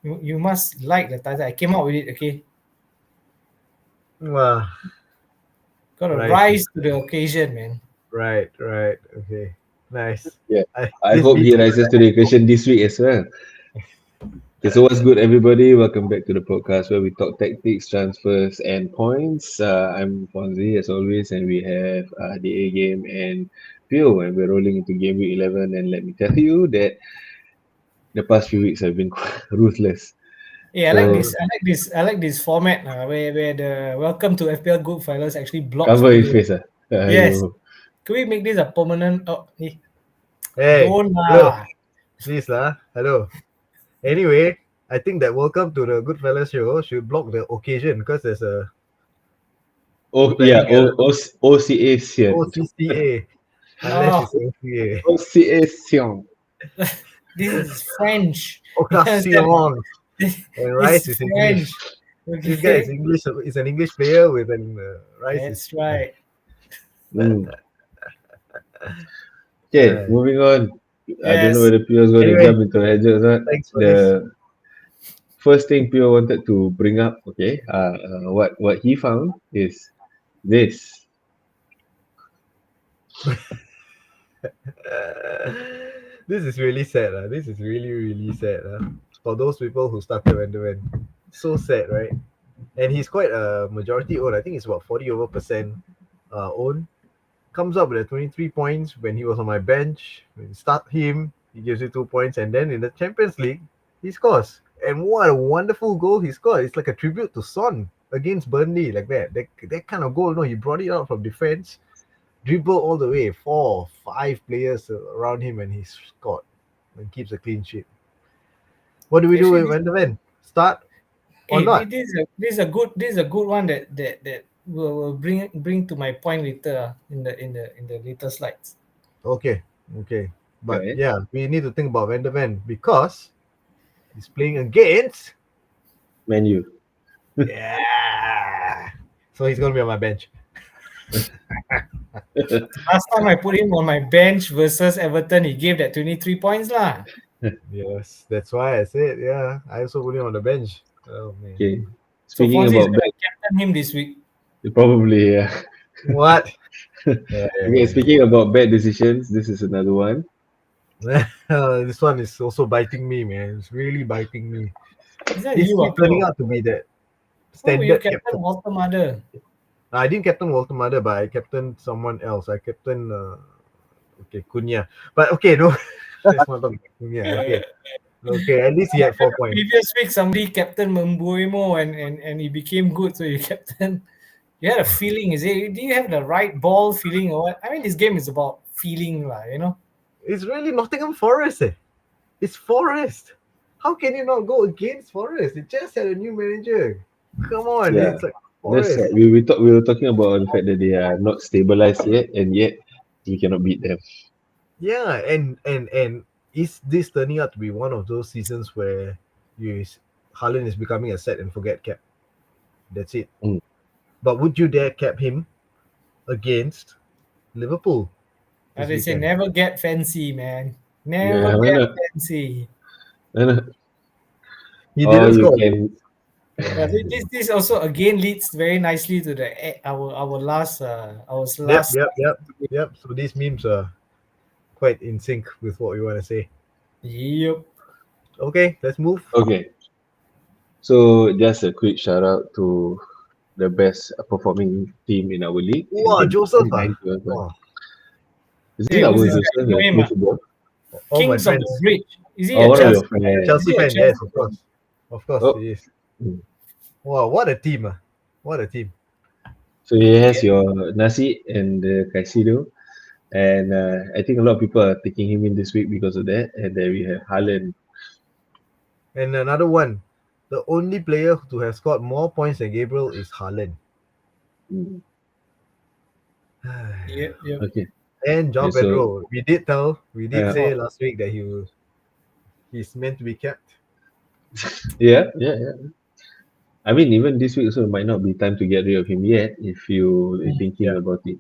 You must like the title. I came out with it, okay? Wow. Got to Right. rise to the occasion, man. Right. Okay. Nice. Yeah. I This hope beats he rises to the occasion this week as well. Okay, so what's good, everybody? Welcome back to the podcast where we talk tactics, transfers, and points. I'm Fonzy, as always, and we have the A game and Pio, and we're rolling into game week 11. And let me tell you that the past few weeks have been quite ruthless. Yeah, I like So this. I like this format where the welcome to FPL Goodfellas actually blocks cover his Pio. face. Yes. Aiyo. Can we make this a permanent? Oh, Hey. don't Hello. lah. Please lah. Hello. Anyway, I think that welcome to the Goodfellas show should block the occasion because there's a Oh, yeah, spelling error. OCA Sion. OCCA. Unless No, it's OCA. OCA Sion. this is French. Occasion. And It's Rice is French. English. This guy is Okay, English. Is an English player with an Rice is. that's right. Mm. Okay, moving on. I don't know Yes. whether Pio is going to Anyway, jump into hedges or not. thanks for this. The first thing Pio wanted to bring up, okay, what he found is this. This is really sad. This is really sad. For those people who started Vandervan. So sad, right? And he's quite a majority owned. I think it's about 40 over percent owned. Comes up with 23 points when he was on my bench. When you start him, he gives you 2 points. And then in the Champions League, he scores. And what a wonderful goal he scored. It's like a tribute to Son against Burnley, like that. That kind of goal, no, he brought it out from defense, dribble all the way, 4-5 players around him, and he scored and keeps a clean sheet. What do we do with Van de Ven? Start or Hey, not? this is a good one that will bring to my point later in the later slides. Okay. But Okay. yeah, we need to think about Van de Ven because he's playing against. Man U. Yeah. So he's gonna be on my bench. Last time I put him on my bench versus Everton, he gave that 23 points lah. Yes, that's why I said, yeah. I also put him on the bench. Oh man. Okay. So Speaking Fonzie is about going bad, to captain him this week. probably, yeah. What? Okay, speaking about bad decisions, this is another one. This one is also biting me, man. It's really biting me. Is that He's you, keep turning Pio? out to be that Why were you standard captain captain. Walter Mother? I didn't captain Walter Mother, but I captained someone else. I captained Cunha. But okay, no, let's not talk about Cunha. Okay, at least he had 4 points. Previous week, somebody captain Mbuemo and he became good, so you captain. You had a feeling, is it? Do you have the right ball feeling or what? I mean, this game is about feeling, you know? It's really Nottingham Forest. It's Forest. How can you not go against Forest? It just had a new manager. Come on, Yeah. it's like That's Forest. we were talking about the fact that they are not stabilized yet, and yet we cannot beat them. Yeah, and is this turning out to be one of those seasons where Haaland is becoming a set and forget cap? That's it. Mm. But would you dare cap him against Liverpool? As this they say, weekend? never get fancy, man. Yeah, Never why get not? fancy. He Or didn't you score. can Yeah, this also again leads very nicely to our last Yep. So these memes are quite in sync with what we want to say. Yep. Okay, let's move. Okay. So just a quick shout out to the best performing team in our league. Wow, in Joseph. 2021. Wow. Is Hey, it our who's this Joseph guy? that Know him, plays football? All my Kings of friends. the Bridge. Is he Oh, a one of Chelsea? your friends. Chelsea Is he a fan, yes, Chelsea of course. Of course Oh. he is. Mm. Wow, what a team. What a team. So he has your Nasi and Caicedo, and I think a lot of people are taking him in this week because of that. And then we have Haaland. And another one, the only player to have scored more points than Gabriel is Haaland. Mm. Yep. Okay. And João Okay, so- Pedro. We did say Yeah. last week that he's meant to be kept. Yeah. I mean, even this week also might not be time to get rid of him yet if you're thinking Yeah. about it.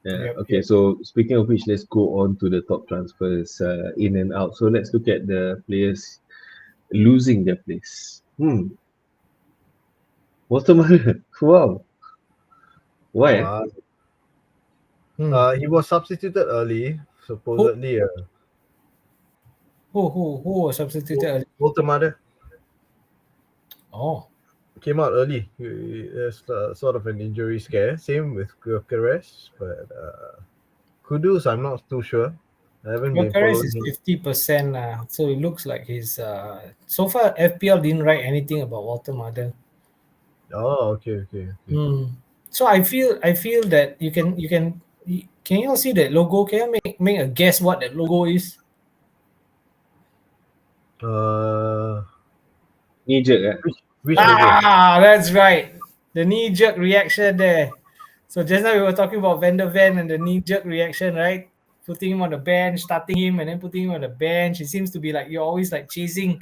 Yeah. Yep, Okay. So speaking of which, let's go on to the top transfers in and out. So let's look at the players losing their place. Watermelon. Wow. Why? Wow. Hmm. He was substituted early, supposedly. Who was substituted early? Walter Mother Oh, came out early. There's sort of an injury scare. Same with Gyökeres, but Kudus, I'm not too sure. I haven't been Gyökeres following is him. 50%, so it looks like he's. So far, FPL didn't write anything about Walter Mother. Oh, okay. So I feel that can you all see that logo? Can you make a guess what that logo is? Uh, Knee jerk. which logo? That's right. The knee jerk reaction there. So just now we were talking about Van der Ven and the knee jerk reaction, right? Putting him on the bench, starting him, and then putting him on the bench. It seems to be like you're always like chasing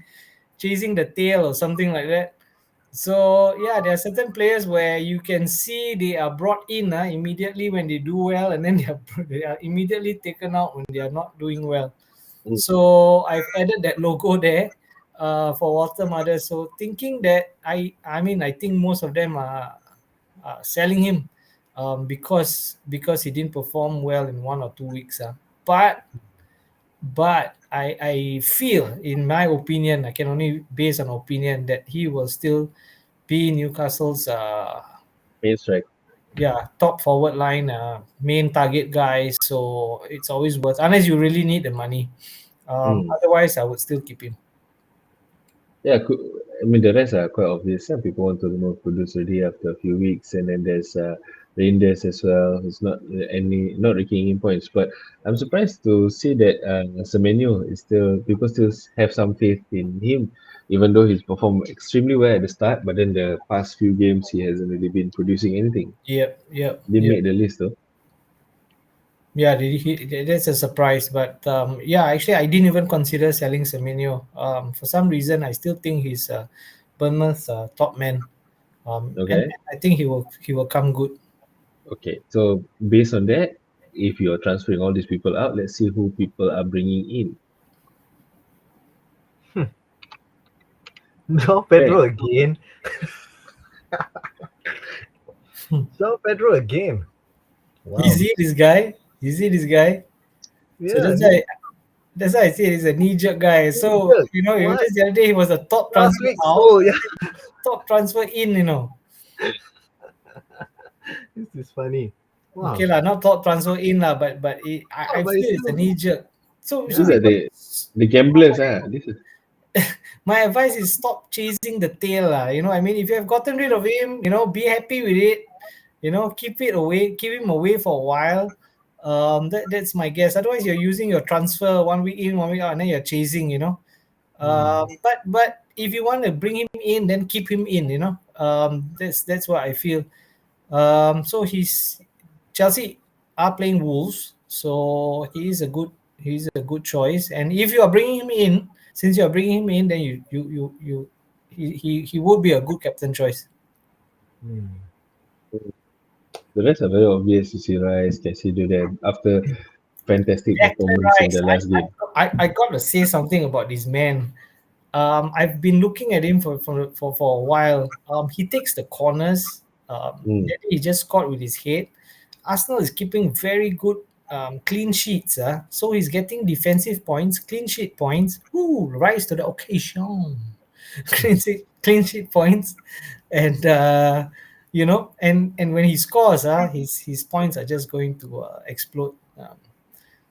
the tail or something like that. So yeah, there are certain players where you can see they are brought in immediately when they do well, and then they are immediately taken out when they are not doing well. So I've added that logo there for Walter Mother. So thinking that I think most of them are selling him because he didn't perform well in 1 or 2 weeks. But I feel, in my opinion, I can only base on opinion, that he will still be Newcastle's Main strike. top forward line, main target guy. So it's always worth, unless you really need the money. Otherwise, I would still keep him. Yeah, I mean the rest are quite obvious. Some people want to remove Kudus already after a few weeks, and then there's Reinders as well. It's not raking in points, but I'm surprised to see that Semenyo is still, people still have some faith in him, even though he's performed extremely well at the start. But then the past few games he hasn't really been producing anything. Yep. Didn't make the list though. Yeah, that's a surprise. But actually, I didn't even consider selling Semenyo. For some reason, I still think he's Bournemouth's top man. And Okay. I think he will come good. Okay. So based on that, if you're transferring all these people out, let's see who people are bringing in. João Pedro again. João Pedro again. Wow. You see this guy? Yeah, So that's why I say he's a knee-jerk guy. So What? just the other day he was a top Last transfer week, out, yeah. top transfer in. This is funny. Wow. Okay lah, not top transfer in lah, but I but feel it's it's a still- knee-jerk. So These are the gamblers. This is my advice is stop chasing the tail. I mean, if you have gotten rid of him, be happy with it. Keep him away for a while. That's my guess. Otherwise, you're using your transfer 1 week in, 1 week out, and then you're chasing. But if you want to bring him in, then keep him in. That's what I feel. So Chelsea are playing Wolves, so he's a good choice. And if you are bringing him in, since you are bringing him in, then he would be a good captain choice. the rest are very obvious. You see, Rice, Casido there after fantastic Declan performance in Rice, the last game. I got to say something about this man. I've been looking at him for a while. He takes the corners. He just scored with his head. Arsenal is keeping very good clean sheets. So he's getting defensive points, clean sheet points. Rise to the occasion. clean sheet points. And and when he scores, his points are just going to explode.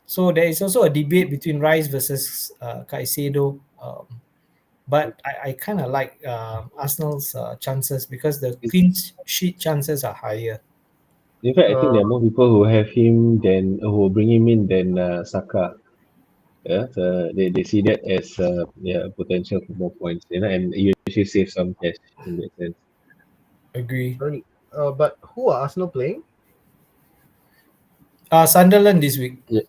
So there is also a debate between Rice versus Caicedo. But I kind of like Arsenal's chances because the clean sheet chances are higher. In fact, I think there are more people who have him than who will bring him in than Saka. Yeah, so they see that as potential for more points, and you actually save some cash in that sense. Agree. But who are Arsenal playing? Sunderland this week. Yeah.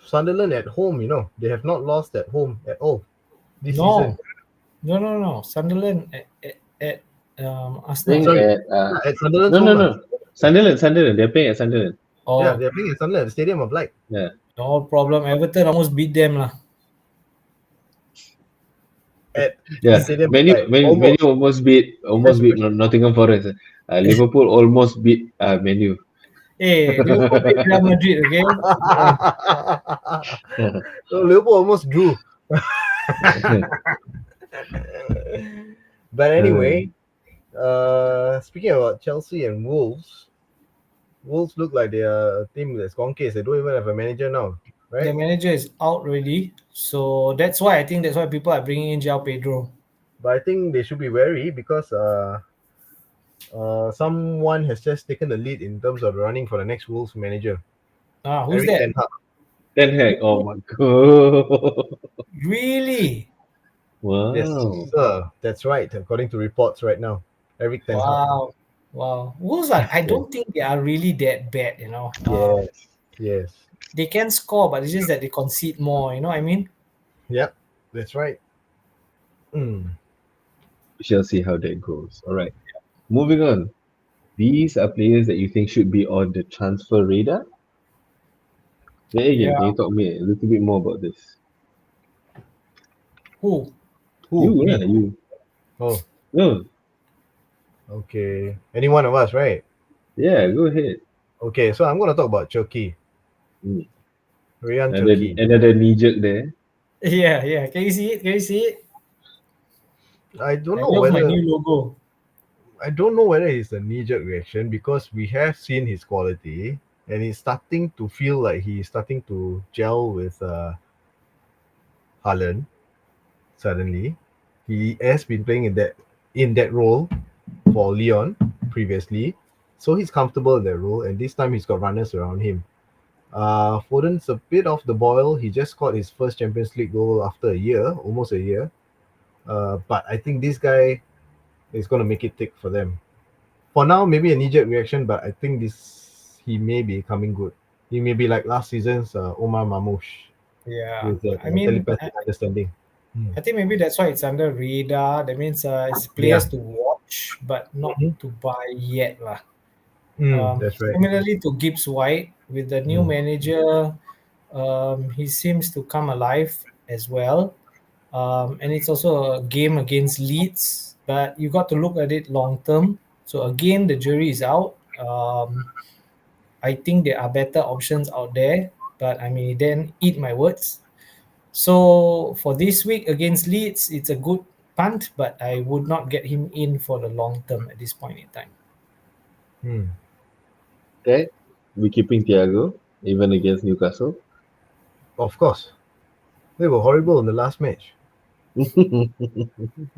Sunderland at home, they have not lost at home at all this No. season. No. Sunderland at Playing Arsenal. At Sunderland. No. Sunderland. They're playing at Sunderland. Oh, Yeah, they're playing at Sunderland, the Stadium of Light. Yeah. no problem. Everton almost beat them lah. at Yeah, Stadium Manu, side. Manu Almost. almost beat Nottingham Forest. Liverpool almost beat Manu. Hey, Liverpool beat Real Madrid, okay? So Liverpool almost drew. But anyway, speaking about Chelsea and Wolves, Wolves look like they are a team that's gone case. They don't even have a manager now, The right? manager is out already, so that's why people are bringing in João Pedro. But I think they should be wary because someone has just taken the lead in terms of running for the next Wolves manager, Who's Eric that? Ten Hag. Ten Hag. Oh my god! Really? Yes, Wow. sir. That's right. According to reports right now, Eric Ten Hag. Wow. Wolves are, I don't think they are really that bad, Yes, yes. They can score, but it's just that they concede more, you know what I mean? Yep, that's right. Mm. We shall see how that goes. All right. Moving on. These are players that you think should be on the transfer radar. Yeah, again, Yeah. can you talk me a little bit more about this? Who? Who? You, Me? lah, you. Oh, No. okay. Any one of us, right? Yeah, go ahead. Okay, so I'm going to talk about Turkey. Mm. Ryan Turkey. Another knee jerk there. Yeah. Can you see it? Can you see it? I don't I know love my whether new logo. it's a knee-jerk reaction because we have seen his quality and he's starting to feel like he's starting to gel with Haaland. Suddenly, he has been playing in that role for Leon previously, so he's comfortable in that role. And this time he's got runners around him. Foden's a bit off the boil. He just scored his first Champions League goal after almost a year. But I think this guy is going to make it tick for them. For now, maybe a knee-jerk reaction, but I think he may be coming good. He may be like last season's Omar Mamouche Yeah. with that I mean, telepathic understanding. I think maybe that's why it's under radar. That means it's players to watch, but not Mhm. to buy yet, lah. That's right. Similarly to Gibbs White, with the new manager, he seems to come alive as well. And it's also a game against Leeds, but you got to look at it long term. So again, the jury is out. I think there are better options out there, but I may then eat my words. So for this week against Leeds, it's a good punt, but I would not get him in for the long term at this point in time. Okay. We're keeping Thiago, even against Newcastle. Of course. They were horrible in the last match. They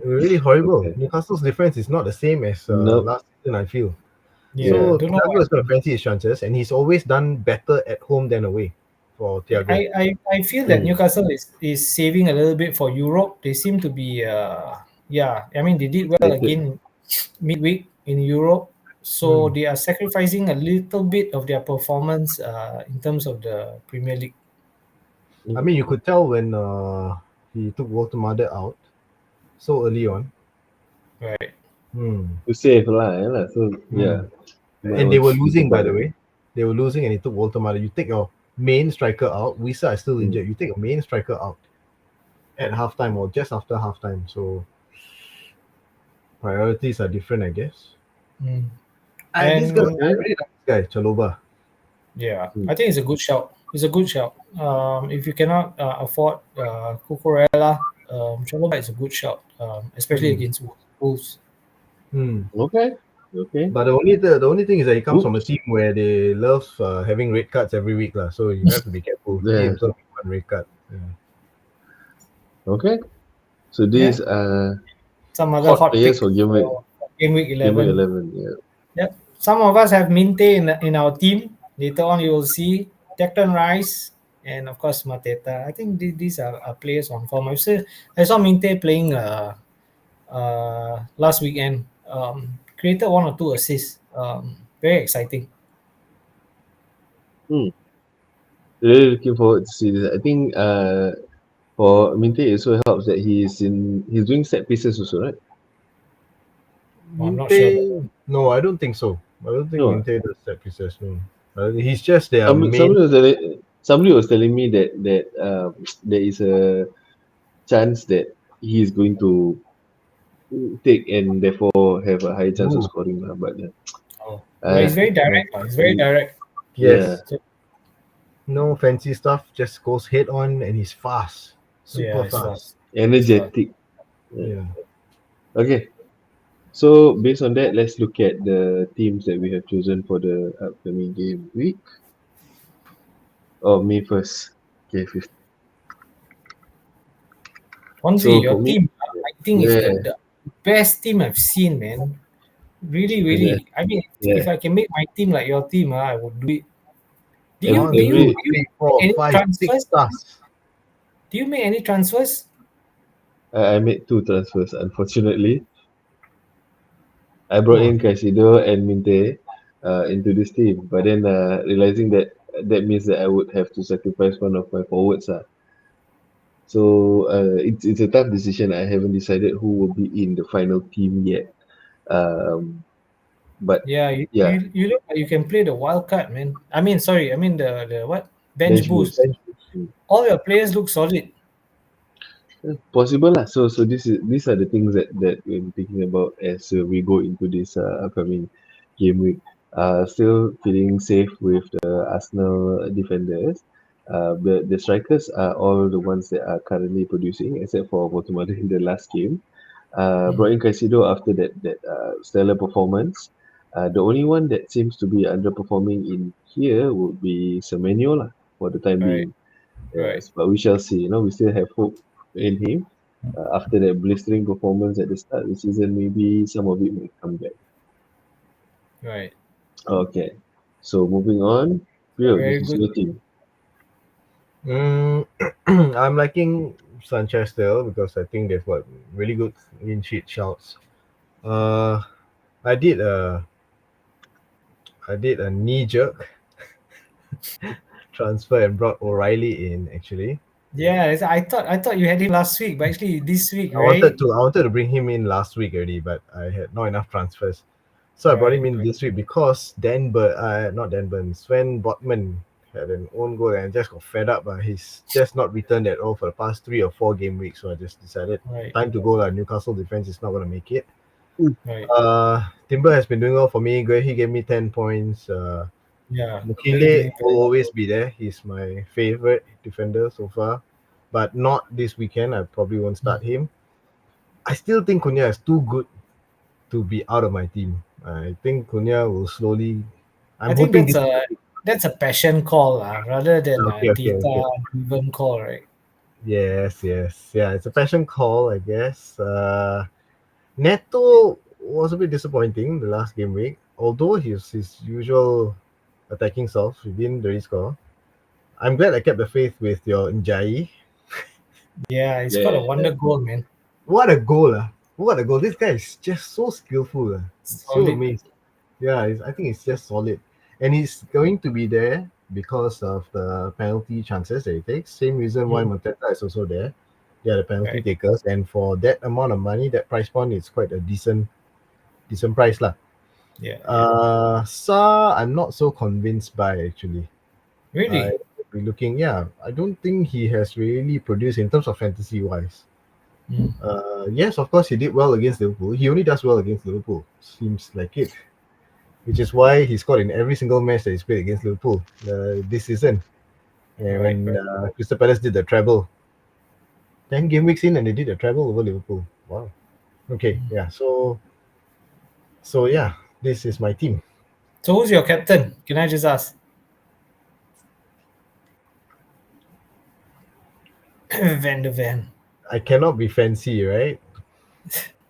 were really horrible. Okay. Newcastle's defense is not the same as Nope. last season, I feel. Yeah, So don't know Thiago why. is going to fancy his chances, and he's always done better at home than away for Thiago. I feel that Newcastle is saving a little bit for Europe. They seem to be I mean they did well again midweek in Europe. So they are sacrificing a little bit of their performance in terms of the Premier League. I mean, you could tell when he took Walter Mother out so early on. Right. To save lah. So yeah. And they were losing, by the way. They were losing, and he took Walter Mother. You take your main striker out. Wisa is still injured. You take your main striker out at halftime or just after halftime. So priorities are different, I guess. And I really like this guy, Chaloba. Yeah, I think it's a good shout. It's a good shout. If you cannot afford Cucurella, Chaloba is a good shout, especially against Wolves. Okay. But the only thing is that he comes from a team where they love having red cards every week, lah. So you have to be careful. He himself one red card. Okay. So these some other hot players picks for Gameweek 11. Gameweek 11, yeah. Yep. Some of us have Minte in our team. Later on, you will see Declan Rice and of course Mateta. I think these are players on form. I saw Minte playing last weekend. Created 1 or 2 assists. Very exciting. Really looking forward to see this. I think for Minte it also helps that he's doing set pieces also, right? I'm not sure. No, I don't think so. I don't think Minte does set pieces. No, he's just their Somebody was telling me that there is a chance that he is going to take and therefore have a high chance of Ooh. scoring. But But he's very direct. He's very direct. Yes. Yeah. No fancy stuff, just goes head on and he's fast. Super Yeah, it's fast. Energetic. Yeah. Okay. So based on that, let's look at the teams that we have chosen for the upcoming game week. Oh, me first. Okay, 50. Fonzie, So your for me, team, I think is yeah, the best team I've seen, man. Really, yeah, really. I mean, yeah. if I can make my team like your team, I would do it. Do you One, do you two, Every do you three, make 4, any 5, 6 transfers? stars. Do you make any transfers? I made two transfers. Unfortunately, I brought Wow. in Caicedo and Minte into this team, but then realizing that that means that I would have to sacrifice one of my forwards. So it's a tough decision. I haven't decided who will be in the final team yet. But Yeah, you, yeah, you you look like you can play the wild card, man. I mean, sorry, I mean the what bench bench boost. boost. All your players look solid. Possible lah. So these are the things that we're thinking about as we go into this upcoming game week. Still feeling safe with the Arsenal defenders. The strikers are all the ones that are currently producing, except for Botomade in the last game. Brought in Caicedo after that stellar performance. The only one that seems to be underperforming in here would be Semenyo lah for the time Right, being. right. Yes, but we shall see. We still have hope in him. After that blistering performance at the start of the season, maybe some of it may come back. Right. Okay, so moving on. Pio, Very this is good. your team. I'm liking Sanchez still because I think they've got really good clean sheet shouts. I did a knee jerk transfer and brought O'Reilly in actually. Yeah, I thought you had him last week, but actually this week, I wanted right? to bring him in last week already, but I had not enough transfers. So I brought him Right, in right. this week because not Denburn, Sven Botman had an own goal and I just got fed up. He's just not returned at all for the past 3 or 4 game weeks. So I just decided Right, time to go. Newcastle defense is not going to make it. right. Timber has been doing well for me. He gave me 10 points. Yeah, really Mukile doing will very well. always be there. He's my favorite defender so far, but not this weekend. I probably won't start him. I still think Cunha is too good to be out of my team. I think Cunha will slowly. I I'm think hoping this. that's a passion call, rather than a Okay. data-driven call, right? Yes. Yeah, it's a passion call, I guess. Neto was a bit disappointing the last game week. Although his usual attacking self, he didn't really score. I'm glad I kept the faith with your Njai. Yeah, it's got a Yeah, wonder goal, man. What a goal! What a goal! This guy is just so skillful. So Solid. amazing. Yeah, I think it's just solid. And he's going to be there because of the penalty chances that he takes. Same reason why Monteta is also there. They are the penalty Right. takers. And for that amount of money, that price point is quite a decent price. Yeah. Sa, I'm not so convinced by actually. I Really? will be looking, I don't think he has really produced in terms of fantasy wise. Yes, of course, he did well against Liverpool. He only does well against Liverpool, seems like it. Which is why he scored in every single match that he's played against Liverpool this season. And Right, when right. Crystal Palace did the treble, 10 game weeks in, and they did a treble over Liverpool. Wow. Okay, yeah. So yeah, this is my team. So who's your captain? Can I just ask? Van de Ven. I cannot be fancy, right?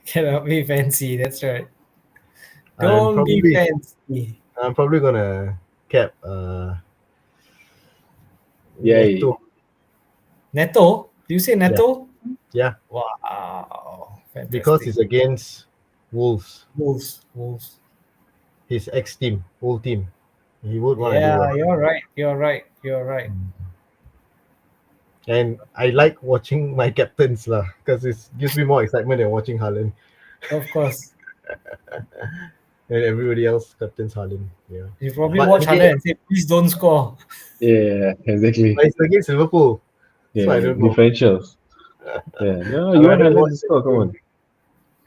Cannot be fancy. That's right. I'm Don't be probably fancy. I'm probably gonna cap Yay. Neto. Neto? Do you say Neto? Yeah, Wow. because Fantastic. it's against Wolves, Wolves. his ex team, old team. He would want to do Yeah, well. you're right. And I like watching my captains lah, because it gives me more excitement than watching Haaland. Of course. And everybody else captains Haaland. Yeah. You probably But watch again, Haaland and say, please don't score. Yeah, exactly. but it's against Liverpool. So Yeah, I don't know. differentials. Yeah, no, I you want rather Haaland watch to the score? Come on. game.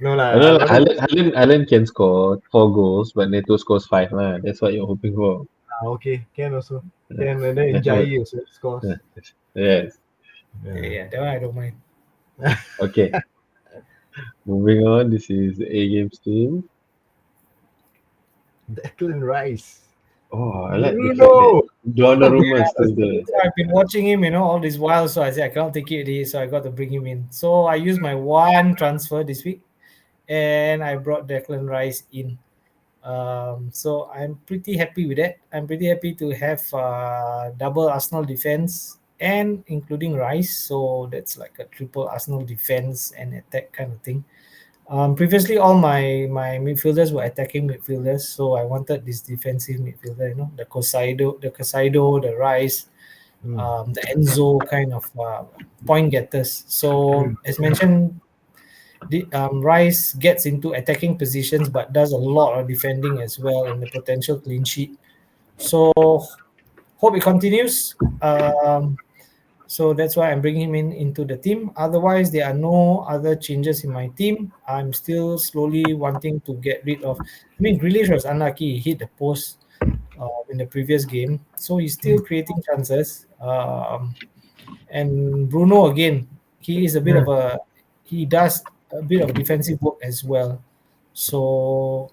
No lah, I I know rather watch. Haaland can score 4 goals, but Neto scores 5. That's what you're hoping for. Okay, can also. Yeah, Can, and then that's what. Jai also scores. Yeah. Yes. Yeah, that one I don't mind. Okay. Moving on. This is the A Games team. Declan Rice. Oh, I like the fact Bruno! that Donnarumma is still there. So I've been watching him, all this while. So I said I cannot take it already, so I got to bring him in. So I used my one transfer this week, and I brought Declan Rice in. So I'm pretty happy with that. I'm pretty happy to have double Arsenal defense and including Rice. So that's like a triple Arsenal defense and attack kind of thing. Previously, all my midfielders were attacking midfielders, so I wanted this defensive midfielder. The Casado, the Rice, the Enzo kind of point getters. So as mentioned, Rice gets into attacking positions, but does a lot of defending as well, and the potential clean sheet. So hope it continues. So that's why I'm bringing him into the team. Otherwise, there are no other changes in my team. I'm still slowly wanting to get rid of. Grealish was unlucky. He hit the post in the previous game, so he's still creating chances. And Bruno again, he is a bit of a. He does a bit of defensive work as well. So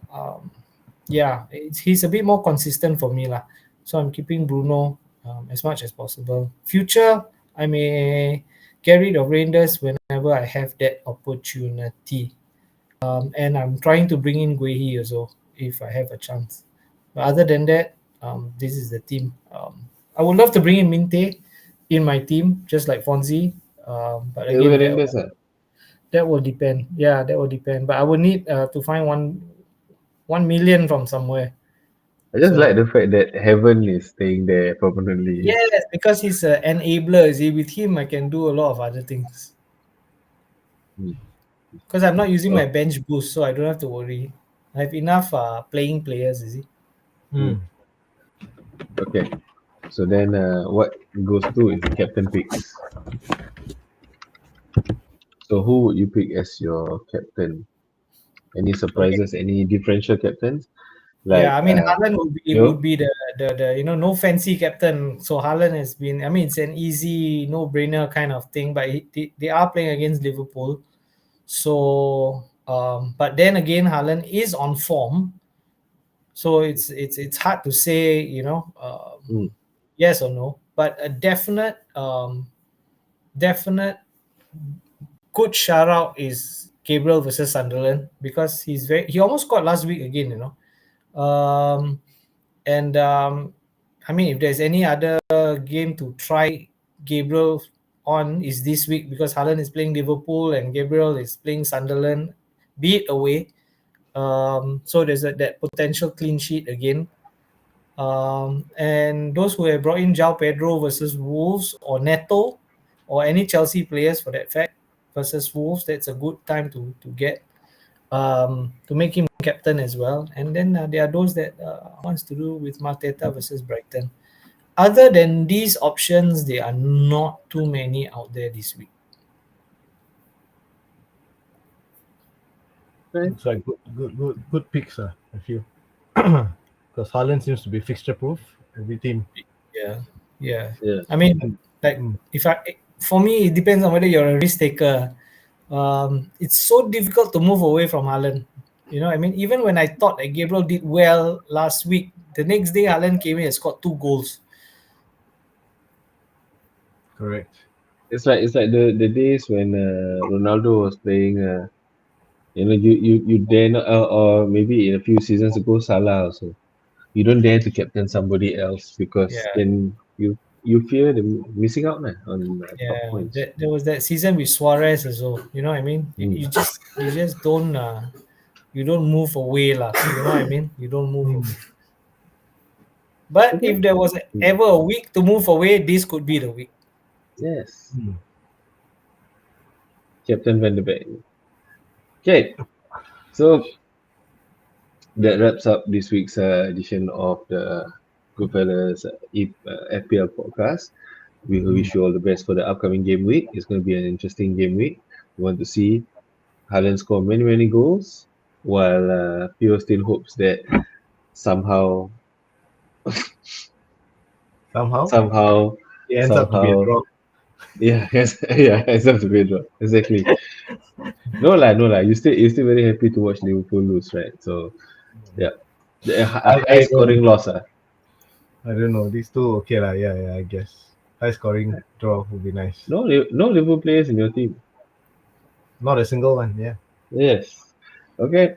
yeah, he's a bit more consistent for me lah. So I'm keeping Bruno as much as possible. Future, I may get rid of Reinders whenever I have that opportunity. And I'm trying to bring in Guehi also if I have a chance. But other than that, this is the team. I would love to bring in Minte in my team, just like Fonzy. But again, that will depend. Yeah, that will depend. But I would need to find 1 million from somewhere. I just like the fact that Heaven is staying there permanently. Yes, because he's an enabler. See, with him, I can do a lot of other things. Because I'm not using my bench boost, so I don't have to worry. I have enough playing players, is it? Okay. So then what goes to is the captain picks. So who would you pick as your captain? Any surprises? Any differential captains? Haaland would be the no fancy captain. So Haaland has been. It's an easy no-brainer kind of thing. But they are playing against Liverpool, so but then again, Haaland is on form. So it's hard to say, yes or no. But a definite good shout out is Gabriel versus Sunderland, because he almost scored last week again, if there's any other game to try Gabriel on is this week, because Haaland is playing Liverpool and Gabriel is playing Sunderland, be it away. So there's that potential clean sheet again. And those who have brought in João Pedro versus Wolves, or Neto, or any Chelsea players for that fact versus Wolves, that's a good time to get to make him captain as well. And then there are those that wants to do with Mateta versus Brighton. Other than these options, there are not too many out there this week. It's like good picks, I feel. Because Haaland seems to be fixture proof every team. Yeah. For me, it depends on whether you're a risk taker. It's so difficult to move away from Haaland. Even when I thought that Gabriel did well last week, the next day Haaland came in and scored 2 goals. Correct. It's like the days when Ronaldo was playing. You dare not, or maybe in a few seasons ago, Salah also. You don't dare to captain somebody else, because then you fear the missing out on top points. There was that season with Suarez as well. You know what I mean? You just don't you don't move away lah. You know what I mean? You don't move away. But if there was ever a week to move away, this could be the week. Yes. Captain Van der Beek. Okay. So that wraps up this week's edition of the Goodfellas FPL Podcast. We wish you all the best for the upcoming game week. It's going to be an interesting game week. We want to see Haaland score many goals, while Pio still hopes that somehow Somehow it ends up to be a draw. yeah, yes, yeah, it's up to be a draw. Exactly. No lah. You still very happy to watch Liverpool lose, right? So yeah, a high I don't scoring loss. I don't know. These two okay lah. Yeah, I guess. High scoring draw would be nice. No Liverpool players in your team. Not a single one, yeah. Yes. Okay.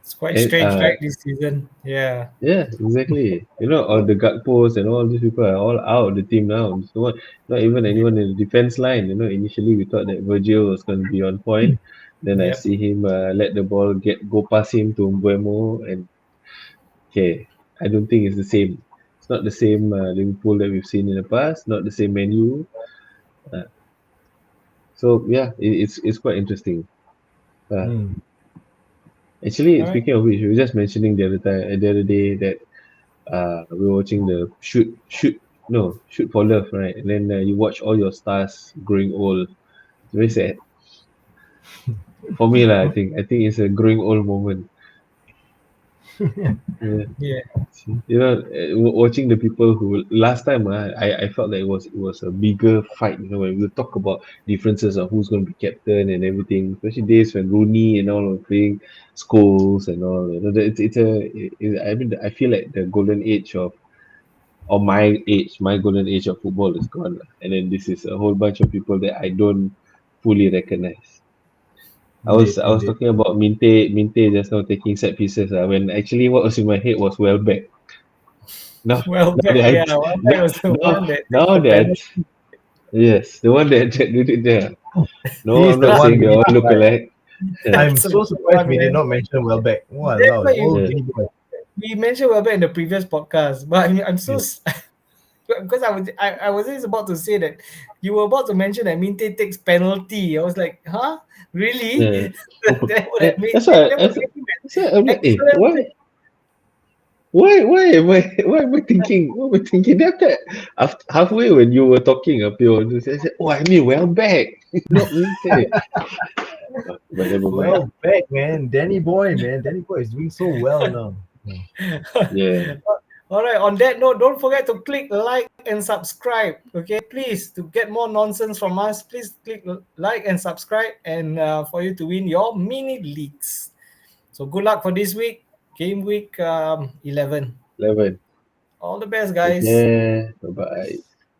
It's quite strange, right, this season. Yeah. Yeah, exactly. All the Gakpos and all these people are all out of the team now. There's no one, not even anyone in the defense line. Initially we thought that Virgil was going to be on point. Then I Yep. see him let the ball go past him to Mbuemo, and okay, I don't think it's the same. It's not the same Liverpool that we've seen in the past. Not the same menu. So yeah, it's quite interesting. Actually, Alright. speaking of which, we were just mentioning the other day that we were watching the shoot for love, right? And then you watch all your stars growing old. It's very sad. For me, I think it's a growing old moment. Yeah. Watching the people who last time I felt that it was a bigger fight. When we talk about differences of who's going to be captain and everything, especially days when Rooney and all were playing Scholes and all. I feel like the golden age of, or my golden age of football is gone, and then this is a whole bunch of people that I don't fully recognize. I was talking about Minte just now taking set pieces when actually what was in my head was Welbeck. Welbeck was the one that yes, the one that did it there. No, He's I'm the not one saying they all look alike. I'm so surprised we did not mention Welbeck. Wow, we mentioned Welbeck in the previous podcast, but I'm so because I was just about to say that you were about to mention that Minte takes penalty. I was like, huh? Really? Yeah. That would have made That's why I'm like, why am I thinking? What am I thinking? Then after halfway when you were talking, Pio, I said, "Oh, I mean Welbeck, not Minte." But never mind. Welbeck, man, Danny Boy is doing so well now. Yeah. All right. On that note, don't forget to click like and subscribe. Okay, please, to get more nonsense from us, please click like and subscribe, and for you to win your mini leagues. So good luck for this week, game week 11. 11. All the best, guys. Yeah. Bye bye.